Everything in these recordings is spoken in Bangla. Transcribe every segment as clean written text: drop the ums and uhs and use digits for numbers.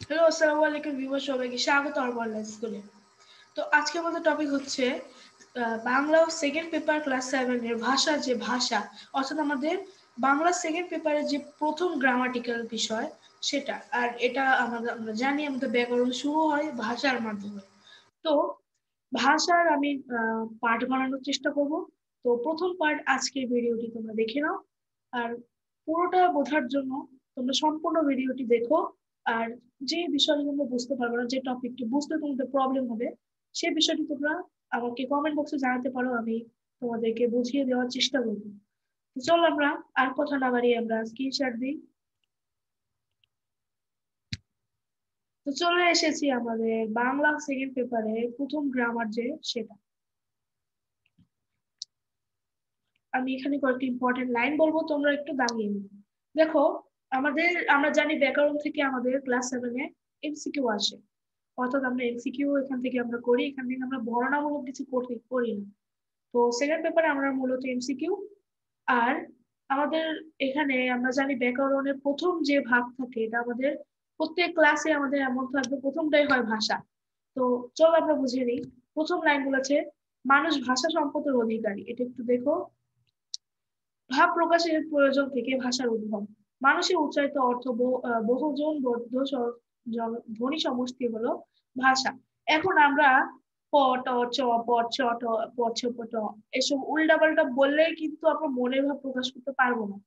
হ্যালো, আসসালামু আলাইকুম ভিউয়ার, সবাইকে স্বাগত আমার অনলাইন স্কুলে। তো আজকে আমাদের টপিক হচ্ছে বাংলা সেকেন্ড পেপার ক্লাস 7 এর ভাষার যে ভাষা, অর্থাৎ আমাদের বাংলা সেকেন্ড পেপারের যে প্রথম গ্রামাটিক্যাল বিষয় সেটা। আর এটা আমরা জানি আমাদের ব্যাকরণ শুরু হয় ভাষার মাধ্যমে। তো ভাষার আমি পার্ট বানানোর চেষ্টা করব। তো প্রথম পার্ট আজকের ভিডিওটি তোমরা দেখে নাও। আর পুরোটা বোঝার জন্য তোমরা সম্পূর্ণ ভিডিওটি দেখো। আর যে বিষয়গুলো বুঝতে পারবে না, যে টপিকটি বুঝতে তোমাদের প্রবলেম হবে, সেই বিষয়টি তোমরা আমাকে কমেন্ট বক্সে জানাতে পারো, আমি তোমাদেরকে বুঝিয়ে দেওয়ার চেষ্টা করব। তো চলো আমরা আর কথা না বাড়িয়ে আমরা স্ক্রিন শেয়ার দিই। তো চলে এসেছি আমাদের বাংলা সেকেন্ড পেপারে প্রথম গ্রামার যে সেটা। আমি এখানে কয়েকটি ইম্পর্টেন্ট লাইন বলবো, তোমরা একটু দাঁড়িয়ে নিও। দেখো, আমরা জানি ব্যাকরণ থেকে আমাদের ক্লাস 7 এ এমসিকিউ আসে। অর্থাৎ আমরা এমসিকিউ এখান থেকে আমরা করি, এখান থেকে আমরা বর্ণনামূলক কিছু করি না। তো সেকেন্ড পেপারে আমরা মূলত এমসিকিউ। আর আমাদের এখানে আমরা জানি ব্যাকরণের প্রথম যে ভাগ থাকে, এটা আমাদের প্রত্যেক ক্লাসে আমাদের এমন থাকবে, প্রথমটাই হয় ভাষা। তো চলো আমরা বুঝিয়ে নিই। প্রথম লাইন বলেছে, মানুষ ভাষা সম্পদের অধিকারী। এটা একটু দেখো। ভাব প্রকাশের প্রয়োজন থেকে ভাষার উদ্ভব। মানুষের উচ্চারিত অর্থ বহুজন বদ্ধ ধ্বনি সমষ্টি হলো ভাষা। এখন আমরা প ট চ প ছ ট প ছ প ট এসব উল্টাপাল্টা বললেই কিন্তু আমরা মনের ভাব প্রকাশ করতে পারবো না।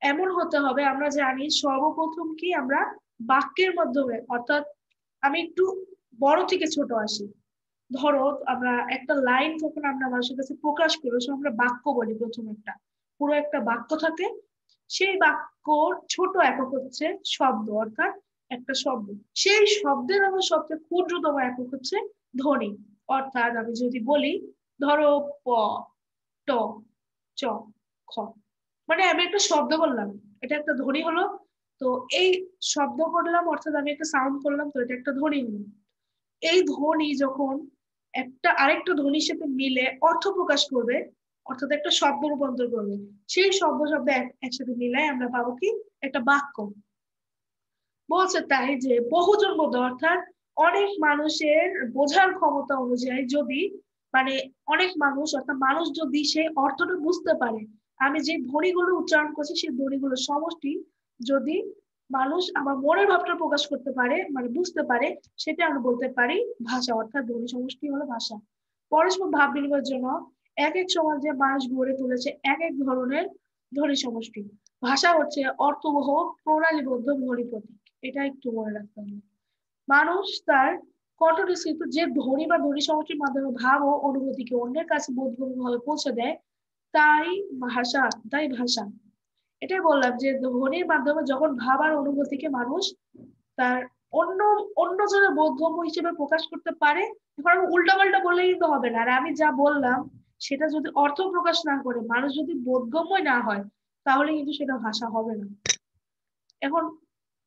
এমন হতে হবে, আমরা জানি সর্বপ্রথম কি আমরা বাক্যের মাধ্যমে, অর্থাৎ আমি একটু বড় থেকে ছোট আসি। ধরো, আমরা একটা লাইন যখন আমরা মানুষের কাছে প্রকাশ করি, সে আমরা বাক্য বলি। প্রথম একটা পুরো একটা বাক্য থাকে, সেই বাক্যর ছোট একক হচ্ছে শব্দ, অর্থাৎ একটা শব্দ। সেই শব্দের আমার সবচেয়ে ক্ষুদ্রতম একক হচ্ছে ধ্বনি। অর্থাৎ আমি যদি বলি, ধরো প ট চ খ, মানে আমি একটা শব্দ বললাম, এটা একটা ধ্বনি হলো। তো এই শব্দ করলাম অর্থাৎ আমি একটা সাউন্ড করলাম, তো এটা একটা ধ্বনি হলো। এই ধ্বনি যখন একটা আরেকটা ধ্বনির সাথে মিলে অর্থ প্রকাশ করবে, অর্থাৎ একটা শব্দ রূপান্তর করবে, সেই শব্দ একসাথে মিলাই আমরা পাবো কি, একটা বাক্য। বলছে তাই যে বহুজন বোধ, অর্থাৎ অনেক মানুষের বোঝার ক্ষমতা অনুযায়ী যদি, মানে অনেক মানুষ অর্থাৎ মানুষ যদি সেই অর্থটা বুঝতে পারে, আমি যে ধ্বনিগুলো উচ্চারণ করছি সেই ধ্বনিগুলোর সমষ্টি যদি মানুষ আমার মনের ভাবটা প্রকাশ করতে পারে, মানে বুঝতে পারে, সেটা আমরা বলতে পারি ভাষা। অর্থাৎ ধ্বনি সমষ্টি হলো ভাষা। পরস্পর ভাব বিনিময়ের জন্য এক এক সমাজে মানুষ গড়ে তুলেছে এক এক ধরনের ধ্বনি সমষ্টি। ভাষা হচ্ছে অর্থবহ প্রণালীবদ্ধ ধ্বনি প্রতীক। এটা একটু মনে রাখতে হবে। মানুষ তার কণ্ঠনিঃসৃত যে ধ্বনি বা ধ্বনি সমষ্টির মাধ্যমে ভাব ও অনুভূতিকে অন্যের কাছে বোধগম্য ভাবে পৌঁছে দেয়, তাই ভাষা। তাই ভাষা, এটাই বললাম যে ধ্বনির মাধ্যমে যখন ভাব আর অনুভূতিকে মানুষ তার অন্য অন্যজনের বোধগম্য হিসেবে প্রকাশ করতে পারে। এখন আমি উল্টাপাল্টা বললে কিন্তু হবে না। আর আমি যা বললাম সেটা যদি অর্থ প্রকাশ না করে, মানুষ যদি বোধগম্যই না হয়, তাহলে কিন্তু সেটা ভাষা হবে না। এখন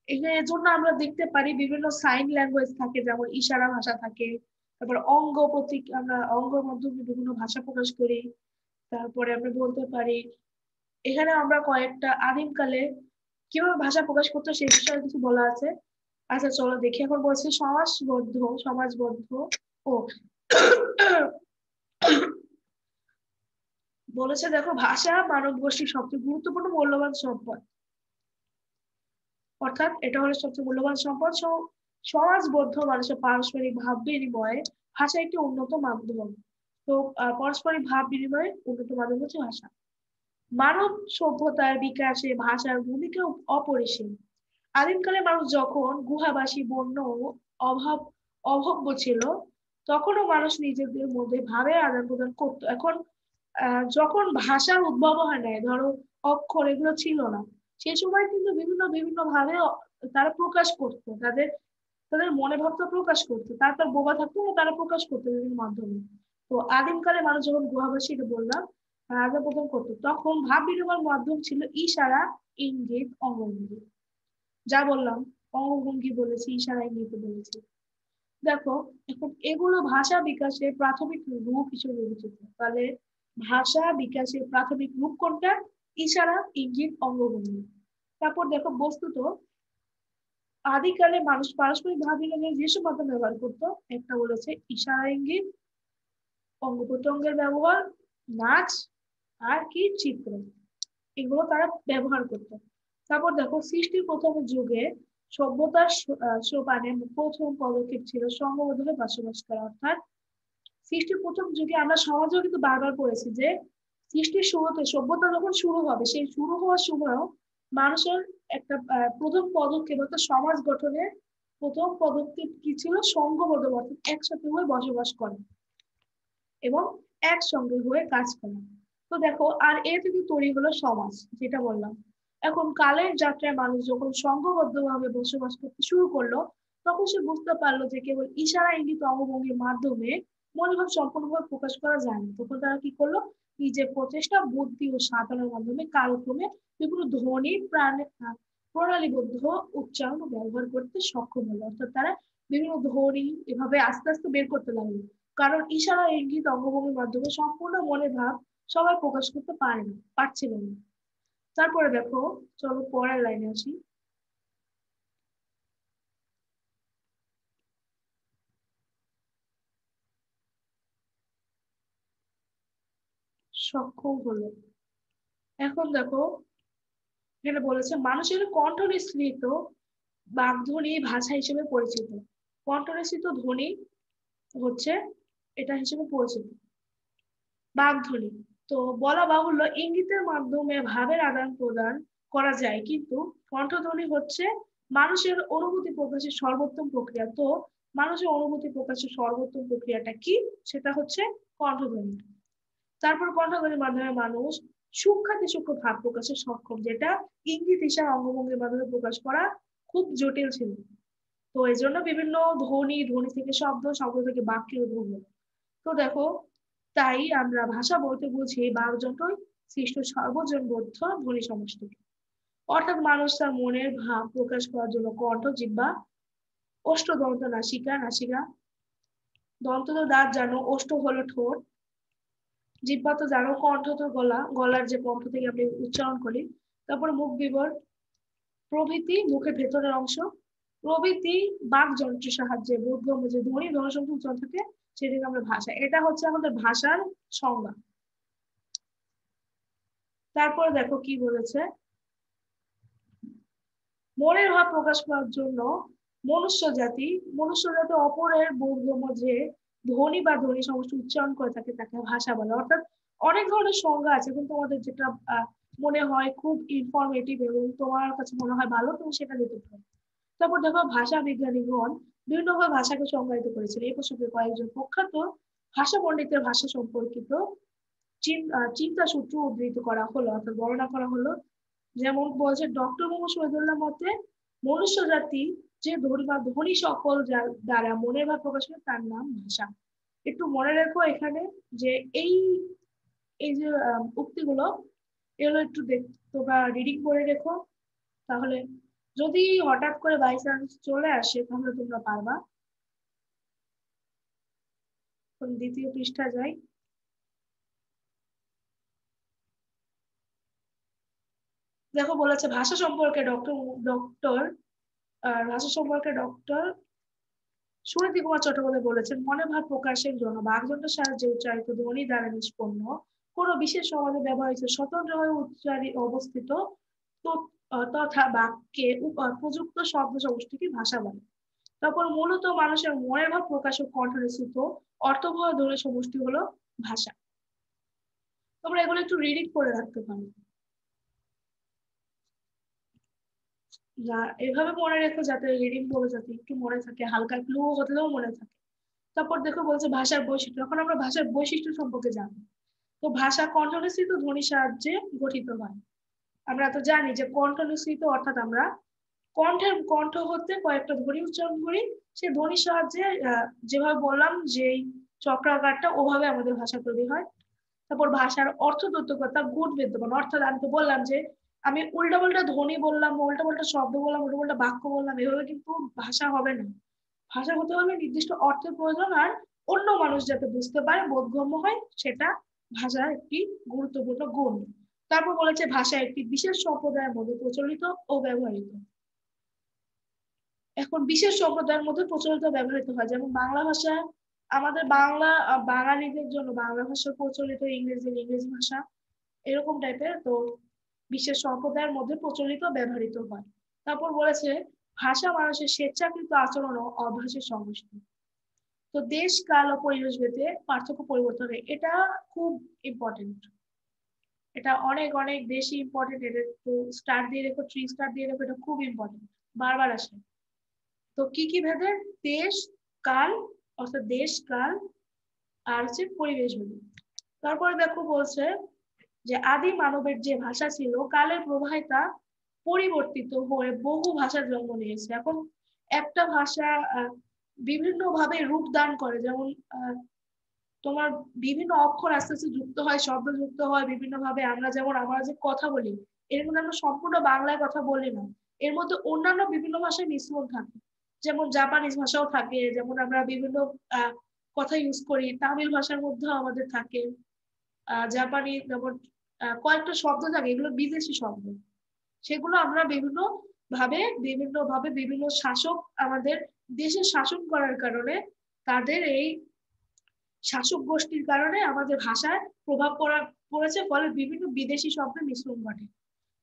এর জন্য আমরা দেখতে পারি বিভিন্ন সাইন ল্যাঙ্গুয়েজ থাকে, যেমন ইশারা ভাষা থাকে। তারপর অঙ্গ প্রতীক, আমরা অঙ্গের মাধ্যমে বিভিন্ন ভাষা প্রকাশ করি। তারপরে আমরা বলতে পারি, এখানে আমরা কয়েকটা আদিমকালে কিভাবে ভাষা প্রকাশ করতো সেই বিষয়ে কিছু বলা আছে। আচ্ছা চলো দেখি। এখন বলছি সমাজবদ্ধ ও বলেছে, দেখো, ভাষা মানব গোষ্ঠীর সবচেয়ে গুরুত্বপূর্ণ মূল্যবান সম্পদ। অর্থাৎ এটা হলো সবচেয়ে মূল্যবান সম্পদ। সমাজবদ্ধ মানুষের পারস্পরিক ভাব বিনিময়ে ভাষা একটি উন্নত মাধ্যম। তো পারস্পরিক ভাব বিনিময়ের উন্নত মাধ্যম হচ্ছে ভাষা। মানব সভ্যতার বিকাশে ভাষার ভূমিকা অপরিসীম। আদিমকালে মানুষ যখন গুহাবাসী, বন্য ও অভাব অভব্য ছিল, তখনও মানুষ নিজেদের মধ্যে ভাবের আদান প্রদান করতো। এখন যখন ভাষার উদ্ভব হয় নাই, ধরো অক্ষর এগুলো ছিল না, সেই সময় কিন্তু বিভিন্ন বিভিন্ন ভাবে তারা প্রকাশ করতো, তাদের তাদের মনে ভাবটা প্রকাশ করতো। তারপর বোবা থাকতো না, তারা প্রকাশ করতো বিভিন্ন মাধ্যমে। তো আদিমকালে মানুষ যখন গুহাবাসী, এটা বললাম, আদান প্রদান করতো, তখন ভাব বিনিময়ের মাধ্যম ছিল ইশারা, ইঙ্গিত, অঙ্গভঙ্গি। যা বললাম, অঙ্গভঙ্গি বলেছি, ইশারা, ইঙ্গিত বলেছি। দেখো, এখন এগুলো ভাষা বিকাশের প্রাথমিক রূপ হিসেবে বিবেচিত। তাহলে ভাষা বিকাশের প্রাথমিক রূপ কোনটা? ইশারা, ইঙ্গিত, অঙ্গভঙ্গি। তারপর দেখো, বস্তুত আদিকালে মানুষ পারস্পরিক ভাব বিনিময়ে যেসব মাধ্যম ব্যবহার করতো, একটা বলেছে ইশারা ইঙ্গিত, অঙ্গ প্রত্যঙ্গের ব্যবহার, নাচ, আর কি চিত্র, এগুলো তারা ব্যবহার করতো। তারপর দেখো সৃষ্টির প্রথম যুগে সভ্যতার সোপানে প্রথম পদক্ষেপ ছিল সংঘবদ্ধ হয়ে বসবাস করা। অর্থাৎ সৃষ্টির প্রথম যুগে আমরা সমাজেও কিন্তু বারবার পড়েছি যে সৃষ্টির শুরুতে সভ্যতা যখন শুরু হবে, সেই শুরু হওয়ার সময়ও মানুষের একটা প্রথম পদক্ষেপ অর্থাৎ সমাজ গঠনের প্রথম পদক্ষেপ কি ছিল? সংঘবদ্ধ, অর্থাৎ একসাথে হয়ে বসবাস করা এবং একসঙ্গে হয়ে কাজ করা। তো দেখো, আর এ থেকে তৈরি হলো সমাজ, যেটা বললাম। এখন কালের যাত্রায় মানুষ যখন সংঘবদ্ধভাবে বসবাস করতে শুরু করলো, তখন সে বুঝতে পারলো যে কেবল ইশারা ইঙ্গিত অঙ্গভঙ্গির মাধ্যমে মনোভাব সম্পূর্ণভাবে প্রকাশ করা যায় না। তখন তারা কি করলো? নিজের প্রচেষ্টা, বুদ্ধি ও সাধনার মাধ্যমে কালক্রমে বিভিন্ন ধ্বনি প্রণালীবদ্ধ উচ্চারণ ও ব্যবহার করতে সক্ষম হলো। অর্থাৎ তারা বিভিন্ন ধ্বনি এভাবে আস্তে আস্তে বের করতে লাগলো। কারণ ইশারা ইঙ্গিত অঙ্গভঙ্গির মাধ্যমে সম্পূর্ণ মনের ভাব সবাই প্রকাশ করতে পারছিল না। তারপরে দেখো, চলো পরের লাইনে আসি। সক্ষম হলো। এখন দেখো, এখানে বলেছে মানুষের কণ্ঠনিঃসৃত বাগধ্বনি ভাষা হিসেবে পরিচিত। কণ্ঠনিঃসৃত ধ্বনি হচ্ছে এটা হিসেবে পরিচিত বাগধ্বনি। তো বলা বাহুল্য ইঙ্গিতের মাধ্যমে ভাবের আদান প্রদান করা যায়, কিন্তু কণ্ঠধ্বনি হচ্ছে মানুষের অনুভূতি প্রকাশের সর্বোত্তম প্রক্রিয়া। তো মানুষের অনুভূতি প্রকাশের সর্বোত্তম প্রক্রিয়াটা কি? সেটা হচ্ছে কণ্ঠধ্বনি। তারপর কণ্ঠধ্বনির মাধ্যমে মানুষ সূক্ষ্মাতি সূক্ষ্ম ভাব প্রকাশে সক্ষম, যেটা ইঙ্গিত ইশারা অঙ্গভঙ্গির মাধ্যমে প্রকাশ করা খুব জটিল ছিল। তো এই জন্য বিভিন্ন ধ্বনি, ধ্বনি থেকে শব্দ, শব্দ থেকে বাক্যের উদ্ভব হলো। তো দেখো, তাই আমরা ভাষা বলতে বুঝি বাকযন্ত্র সৃষ্ট সর্বজনবোধ্য ধ্বনি সমষ্টিকে। অর্থাৎ মানুষ তার মনের ভাব প্রকাশ করার জন্য কণ্ঠ, জিহ্বা, অষ্টদন্ত নাসিকা, নাসিকা, দন্ত তো দাঁত জানো, অষ্ট হলো ঠোঁট, জিহ্বা তো জানো, কণ্ঠ তো গলা, গলার যে কণ্ঠ থেকে আমরা উচ্চারণ করি। তারপরে মুখ বিবর প্রভৃতি, মুখের ভেতরের অংশ প্রভৃতি বাকযন্ত্রের সাহায্যে বোধগম্য যে ধ্বনি ধ্বনিসংখ্যা উচ্চারণ থাকে, সেটাকে আমরা ভাষা, এটা হচ্ছে আমাদের ভাষার সংজ্ঞা। তারপরে দেখো কি বলেছে, মনের ভাব প্রকাশ করার জন্য মনুষ্য জাতি অপরের বোধগম্য যে ধ্বনি বা ধ্বনি সমষ্টি উচ্চারণ করে থাকে, তাকে ভাষা বলে। অর্থাৎ অনেক ধরনের সংজ্ঞা আছে, কিন্তু তোমাদের যেটা মনে হয় খুব ইনফরমেটিভ এবং তোমার কাছে মনে হয় ভালো, তুমি সেটা দিতে পারো। তারপর দেখো, ভাষা বিজ্ঞানীগণ বিভিন্নভাবে ভাষাকে সংজ্ঞায়িত করেছেন। এই প্রসঙ্গে কয়েকজন প্রখ্যাত ভাষা পণ্ডিতের ভাষা সম্পর্কিত চিন্তা সূত্র উদ্ধৃত করা হলো, অর্থাৎ বর্ণনা করা হলো। যেমন বলছে ডক্টর মোহাম্মদ শহীদুল্লাহ মতে, মনুষ্য জাতি যে ধ্বনি বা ধ্বনি সকল দ্বারা মনের ভাব প্রকাশ করে তার নাম ভাষা। একটু মনে রেখো এখানে যে এই এই যে উক্তিগুলো, এগুলো একটু তোমরা রিডিং করে রেখো, তাহলে যদি হঠাৎ করে বাই চান্স চলে আসে তাহলে তোমরা পারবা। দ্বিতীয় পৃষ্ঠা যাই। দেখো বলেছে ভাষা সম্পর্কে ডক্টর ভাষা সম্পর্কে ডক্টর সুনীতি কুমার চট্টোপাধ্যায় বলেছেন, মনে ভাব প্রকাশের জন্য বাকযন্ত্রের সাহায্যে উচ্চারিত ধ্বনি দ্বারা নিষ্পন্ন কোনো বিশেষ সমাজে ব্যবহৃত স্বতন্ত্রভাবে অবস্থিত তথা বাক্যে প্রযুক্ত শব্দ সমষ্টিকে ভাষা বলে। তারপর মূলত মানুষের মনের ভাব প্রকাশ ও কণ্ঠনিঃসৃত অর্থবহ ধ্বনি সমষ্টি হলো ভাষা। তোমরা এগুলো একটু রিডিং করে রাখতে পারো। এভাবে মনে রেখো যাতে রিডিং বলে যাতে একটু মনে থাকে, হালকা ক্লু হলেও মনে থাকে। তারপর দেখো বলছে ভাষার বৈশিষ্ট্য। এখন আমরা ভাষার বৈশিষ্ট্য সম্পর্কে জানবো। তো ভাষা কণ্ঠনিঃসৃত ধ্বনির সাহায্যে গঠিত হয়। আমরা তো জানি যে কণ্ঠনিঃসৃত অর্থাৎ আমরা কণ্ঠ হতে কয়েকটা ধ্বনি উচ্চারণ করি, সেই ধ্বনির সাহায্যে যেভাবে বললাম যে চক্রাকারটা, ওভাবে আমাদের ভাষা তৈরি হয়। তারপর ভাষার অর্থদ্যোতকতা গুণ বিদ্যমান, অর্থাৎ আমি তো বললাম যে আমি উল্টাপাল্টা ধ্বনি বললাম, উল্টাপাল্টা শব্দ বললাম, উল্টাপাল্টা বাক্য বললাম, এভাবে কিন্তু ভাষা হবে না। ভাষা হতে হলে নির্দিষ্ট অর্থের প্রয়োজন, আর অন্য মানুষ যাতে বুঝতে পারে, বোধগম্য হয়, সেটা ভাষার একটি গুরুত্বপূর্ণ গুণ। তারপর বলেছে ভাষা একটি বিশেষ সম্প্রদায়ের মধ্যে প্রচলিত ও ব্যবহৃত। এখন বিশেষ সম্প্রদায়ের মধ্যে প্রচলিত ব্যবহৃত হয়, যেমন বাংলা ভাষা আমাদের বাঙালিদের জন্য বাংলা ভাষা প্রচলিত, ইংরেজি ভাষা, এরকম টাইপের। তো বিশেষ সম্প্রদায়ের মধ্যে প্রচলিত ব্যবহৃত হয়। তারপর বলেছে ভাষা মানুষের স্বেচ্ছাকৃত আচরণ ও অভ্যাসের সমষ্টি। তো দেশ কাল ও পরিবেশ ভেদে পার্থক্য পরিবর্তন হয়, এটা খুব ইম্পর্টেন্ট, এটা অনেক অনেক বেশি ইম্পর্টেন্ট। এটা একটু স্টার দিয়ে রেখো, 3 স্টার দিয়ে রেখো, এটা খুব ইম্পর্টেন্ট, বারবার আসে। তো কি কি ভেদে? দেশ কাল, অর্থাৎ দেশ কাল, আর হচ্ছে পরিবেশ ভেদে। তারপরে দেখো বলছে যে আদি মানবের যে ভাষা ছিল কালের প্রবাহে তা পরিবর্তিত হয়ে বহু ভাষার জন্ম নিয়েছে। এখন একটা ভাষা বিভিন্ন ভাবে রূপ দান করে, যেমন তোমার বিভিন্ন অক্ষর আস্তে আস্তে যুক্ত হয়, শব্দ যুক্ত হয় বিভিন্ন ভাবে। আমরা যে কথা বলি, এর মধ্যে আমরা সম্পূর্ণ বাংলায় কথা বলি না, এর মধ্যে অন্যান্য বিভিন্ন ভাষায় মিশ্রণ থাকে, যেমন জাপানিজ ভাষাও থাকে, যেমন আমরা বিভিন্ন কথা ইউজ করি, তামিল ভাষার মধ্যেও আমাদের থাকে জাপানি, যেমন কয়েকটা শব্দ থাকে, এগুলো বিদেশি শব্দ, সেগুলো আমরা বিভিন্ন শাসক আমাদের দেশে শাসন করার কারণে, তাদের এই শাসক গোষ্ঠীর কারণে আমাদের ভাষায় প্রভাব পড়েছে, ফলে বিভিন্ন বিদেশি শব্দের মিশ্রণ ঘটে।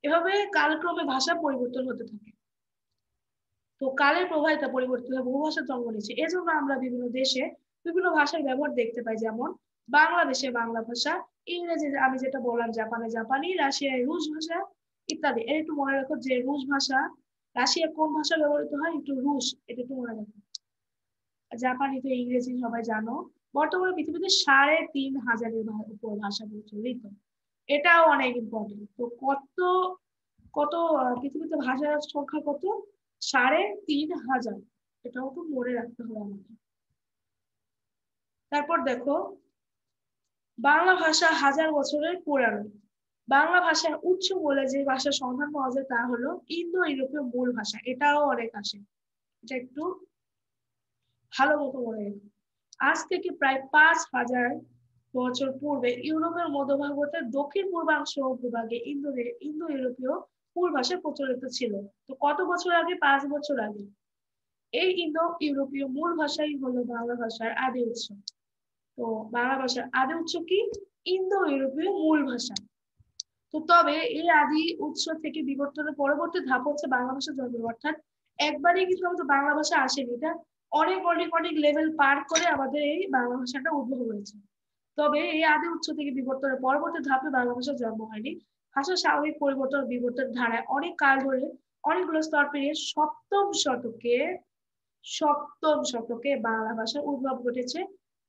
এভাবে কালক্রমে ভাষা পরিবর্তন হতে থাকে। তো কালের প্রবাহে তা পরিবর্তিত হয়ে বহু ভাষা জন্ম নিয়েছে। এজন্য আমরা বিভিন্ন দেশে বিভিন্ন ভাষার ব্যবহার দেখতে পাই, যেমন বাংলাদেশে বাংলা ভাষা, ইংরেজি আমি যেটা বললাম জাপানে জাপানি, রাশিয়ায় রুশ ভাষা ইত্যাদি। এর একটু মনে রাখো যে রুশ ভাষা, রাশিয়া কোন ভাষা ব্যবহৃত হয়, একটু রুশ, এটা একটু মনে রাখো। জাপানি তো ইংরেজি সবাই জানো। বর্তমানে পৃথিবীতে ৩,৫০০-এর উপর ভাষা প্রচলিত, এটাও অনেক ইম্পর্টেন্ট। তো কত কত পৃথিবীতে ভাষার সংখ্যা কত? ৩,৫০০। এটাও তো মনে রাখতে হবে আমাকে। তারপর দেখো বাংলা ভাষা হাজার বছরের পুরানো। বাংলা ভাষার উৎস বলে যে ভাষার সন্ধান পাওয়া যায় তা হলো ইন্দো ইউরোপীয় মূল ভাষা, এটাও অনেক আসে, এটা একটু ভালো মতো মনে রেখো। আজ থেকে প্রায় ৫,০০০ বছর পূর্বে ইউরোপের মধ্যভাগ হতে দক্ষিণ পূর্বাংশ ভূভাগে ইন্দো ইউরোপীয় মূল ভাষা প্রচলিত ছিল। তো কত বছর আগে? ৫ বছর আগে। এই ইন্দো ইউরোপীয় মূল ভাষাই হলো বাংলা ভাষার আদি উৎস। তো বাংলা ভাষার আদি উৎস কি? ইন্দো ইউরোপীয় মূল ভাষা। তো তবে এই আদি উৎস থেকে বিবর্তনের পরবর্তী ধাপ হচ্ছে বাংলা ভাষা জন্ম, অর্থাৎ একবারই কিন্তু আমাদের বাংলা ভাষা আসেনি, এটা অনেক অনেক অনেক লেভেল পার করে আমাদের এই বাংলা ভাষাটা উদ্ভব হয়েছে। তবে এই আদি উৎস থেকে বিবর্তনের পরবর্তী ধাপে বাংলা ভাষার জন্ম হয়নি। ভাষার স্বাভাবিক পরিবর্তন বিবর্তন ধারায় অনেক কাল ধরে অনেকগুলো স্তর পেরিয়ে সপ্তম শতকে বাংলা ভাষার উদ্ভব ঘটেছে।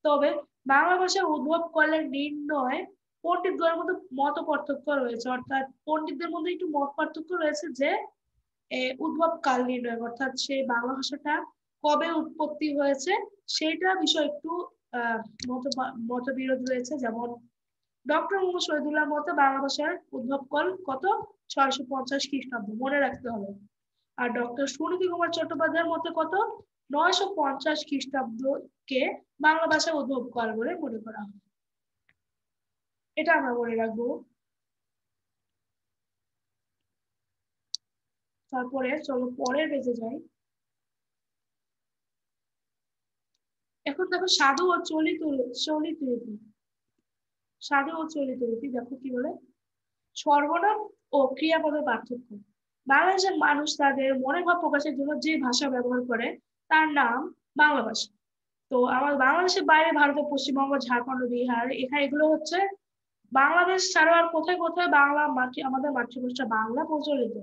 তবে বাংলা ভাষার উদ্ভব কালের নির্ণয় পণ্ডিতদের মধ্যে মত পার্থক্য রয়েছে, অর্থাৎ পণ্ডিতদের মধ্যে একটু মত পার্থক্য রয়েছে যে উদ্ভব কাল নির্ণয়, অর্থাৎ সেই বাংলা ভাষাটা কবে উৎপত্তি হয়েছে সেটা বিষয় একটু আহ মতবিরোধ রয়েছে। যেমন ডক্টর মোহাম্মদ শহীদুল্লাহ মতে বাংলা ভাষার উদ্ভবকাল কত? ৬৫০ খ্রিস্টাব্দ, মনে রাখতে হবে। আর ডক্টর সুনীতি কুমার চট্টোপাধ্যায়ের মতে কত? ৯৫০ খ্রিস্টাব্দকে বাংলা ভাষার উদ্ভবকাল বলে মনে করা হয়, এটা আমরা মনে রাখবো। তারপরে চলো পরের পেজে যাই। এখন দেখো সাধু ও চলিত চলিত রীতি। সাধু ও চলিত রীতি দেখো কি বলে, সর্বনাম ও ক্রিয়াপদের পার্থক্য। বাংলাদেশের মানুষ তাদের মনের ভাব প্রকাশের জন্য যে ভাষা ব্যবহার করে তার নাম বাংলা ভাষা। তো আমার বাংলাদেশের বাইরে ভারতের পশ্চিমবঙ্গ, ঝাড়খণ্ড, বিহার, এখানে এগুলো হচ্ছে বাংলাদেশ ছাড়া আর কোথায় কোথায় আমাদের মাতৃভাষা বাংলা প্রচলিত,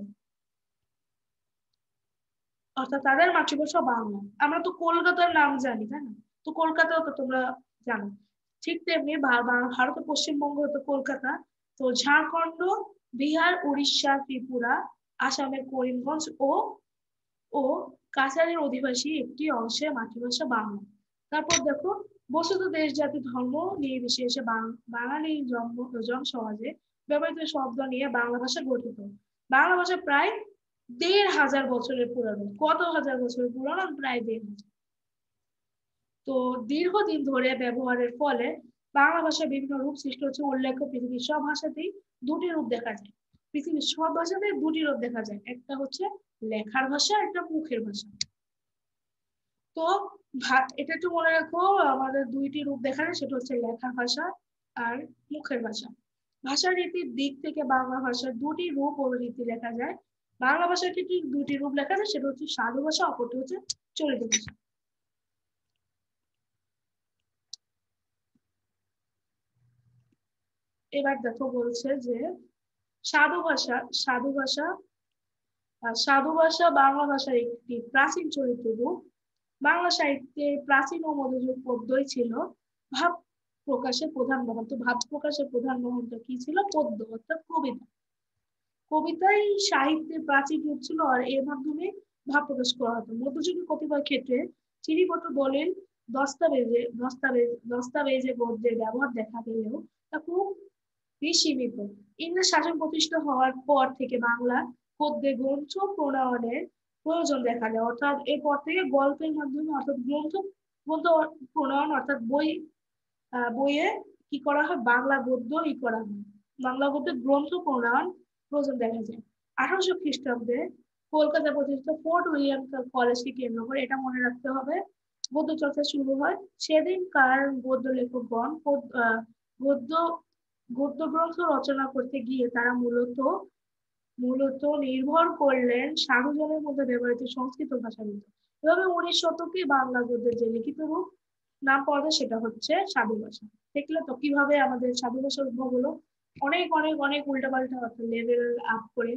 অর্থাৎ তাদের মাতৃভাষা বাংলা। আমরা তো কলকাতার নাম জানি, তাই না? তো কলকাতাও তো তোমরা জানো। ঠিক তেমনি ভারতের পশ্চিমবঙ্গ তো কলকাতা, তো ঝাড়খণ্ড, বিহার, উড়িষ্যা, ত্রিপুরা, আসামের করিমগঞ্জ ও ও কাছাড়ের অধিবাসী একটি অংশের মাতৃভাষা বাংলা। তারপর দেখো বস্তুত দেশ জাতি ধর্ম নির্বিশেষে বাঙালি জন সমাজে ব্যবহৃত শব্দ নিয়ে বাংলা ভাষা গঠিত। বাংলা ভাষা প্রায় ১,৫০০ বছরের পুরানো। কত হাজার বছরের পুরানো? প্রায় ১,৫০০। তো দীর্ঘদিন ধরে ব্যবহারের ফলে বাংলা ভাষার বিভিন্ন রূপ সৃষ্টি হচ্ছে। উল্লেখ্য পৃথিবীর সব ভাষাতেই দুটি রূপ দেখা যায়। পৃথিবীর সব ভাষাতেই দুটি রূপ দেখা যায়, একটা হচ্ছে লেখার ভাষা, একটা মুখের ভাষা। তো এটা একটু মনে রাখো, আমাদের দুইটি রূপ দেখানো, সেটা হচ্ছে লেখার ভাষা আর মুখের ভাষা। ভাষা রীতির দিক থেকে বাংলা ভাষার দুটি রূপ ও রীতি লেখা যায়। বাংলা ভাষার ক্ষেত্রে দুটি রূপ লেখা যায়, সেটা হচ্ছে সাধু ভাষা, অপরটি হচ্ছে চলিত ভাষা। এবার দেখো বলছে যে সাধু ভাষা, সাধু ভাষা বাংলা ভাষার একটি প্রাচীন চরিত্র রূপ। বাংলা সাহিত্যে প্রাচীন ও মধ্যযুগ পদ্যই ছিল ভাব প্রকাশের প্রধান মহন্ত। ভাব প্রকাশের প্রধান মহন্ত কি ছিল? পদ্য, অর্থাৎ কবিতা। কবিতাই সাহিত্যের প্রাচীন রূপ ছিল, আর এর মাধ্যমে ভাব প্রকাশ করা হতো। মধ্যযুগের কতিপয় ক্ষেত্রে চিঠিপত্র, দলিল, দস্তাবেজে গদ্যের ব্যবহার দেখা গেলেও তা খুব সীমিত। ইংরেজ শাসন প্রতিষ্ঠা হওয়ার পর থেকে বাংলা গদ্যে গ্রন্থ প্রণয়নের প্রয়োজন দেখা যায়, অর্থাৎ এরপর থেকে গল্পের মাধ্যমে, অর্থাৎ গ্রন্থ গ্রন্থ প্রণয়ন, অর্থাৎ বইয়ে কি করা হয়, বাংলা গদ্য করা হয়, বাংলা গদ্যে গ্রন্থ প্রণয়ন প্রয়োজন দেখা যায়। 1800 খ্রিস্টাব্দে কলকাতা প্রতিষ্ঠিত ফোর্ট উইলিয়াম কলেজকে কেন্দ্র করে, এটা মনে রাখতে হবে, গদ্য চর্চা শুরু হয়। সেদিনকার গদ্য লেখকগণ গদ্য গদ্য গ্রন্থ রচনা করতে গিয়ে তারা মূলত মূলত নির্ভর করলেন সাধুজনের মধ্যে ব্যবহৃত সংস্কৃত ভাষার উপর। এভাবে 19 শতকে বাংলা গদ্যের যে লিখিত রূপ নাম পাওয়া যায়, সেটা হচ্ছে সাধু ভাষা। দেখলে তো কিভাবে আমাদের সাধু ভাষার উদ্ভব হলো? অনেক অনেক অনেক উল্টাপাল্টা, লেভেল আপ করে,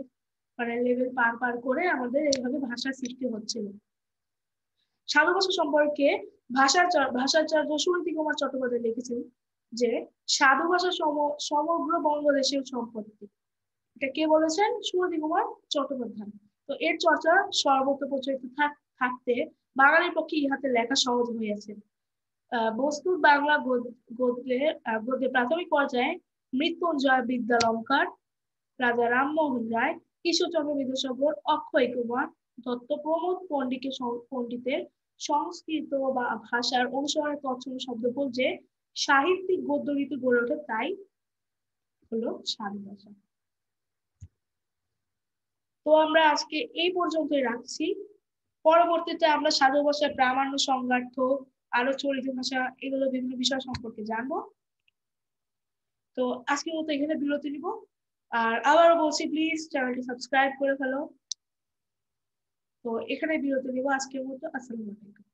মানে লেভেল পার পার করে আমাদের এইভাবে ভাষার সৃষ্টি হচ্ছিল। সাধু ভাষা সম্পর্কে ভাষাচার্য সুনীতি কুমার চট্টোপাধ্যায় লিখেছেন যে সাধু ভাষা সমগ্র বঙ্গদেশের সম্পত্তি। এটা কে বলেছেন? সুনীতি কুমার চট্টোপাধ্যায়। তো এর চর্চা সর্বত্র প্রচলিত থাকতে বাঙালির পক্ষে ইহাতে লেখা সহজ হয়েছে। বস্তুর বাংলা গদ্যে প্রাথমিক পর্যায়ে মৃত্যুঞ্জয় বিদ্যালঙ্কার, রাজা রামমোহন রায়, ঈশ্বরচন্দ্র বিদ্যাসাগর, অক্ষয় কুমার দত্ত প্রমোদ পণ্ডিতের সংস্কৃত বা ভাষার অনুসরণে তৎসম শব্দবল যে সাহিত্যিক গদ্য রীতি গড়ে ওঠে, তাই হলো সাধু ভাষা। তো আমরা আজকে এই পর্যন্তই রাখছি। পরবর্তীতে আমরা সাধু ভাষার প্রামাণ্য, সংজ্ঞার্থ, আরো চলিত ভাষা, এগুলো বিভিন্ন বিষয় সম্পর্কে জানবো। তো আজকের মতো এখানে বিরতি নিব। আর আবারও বলছি, প্লিজ চ্যানেলটি সাবস্ক্রাইব করে ফেলো। তো এখানে বিরতি নিব আজকের মতো। আসসালামু আলাইকুম।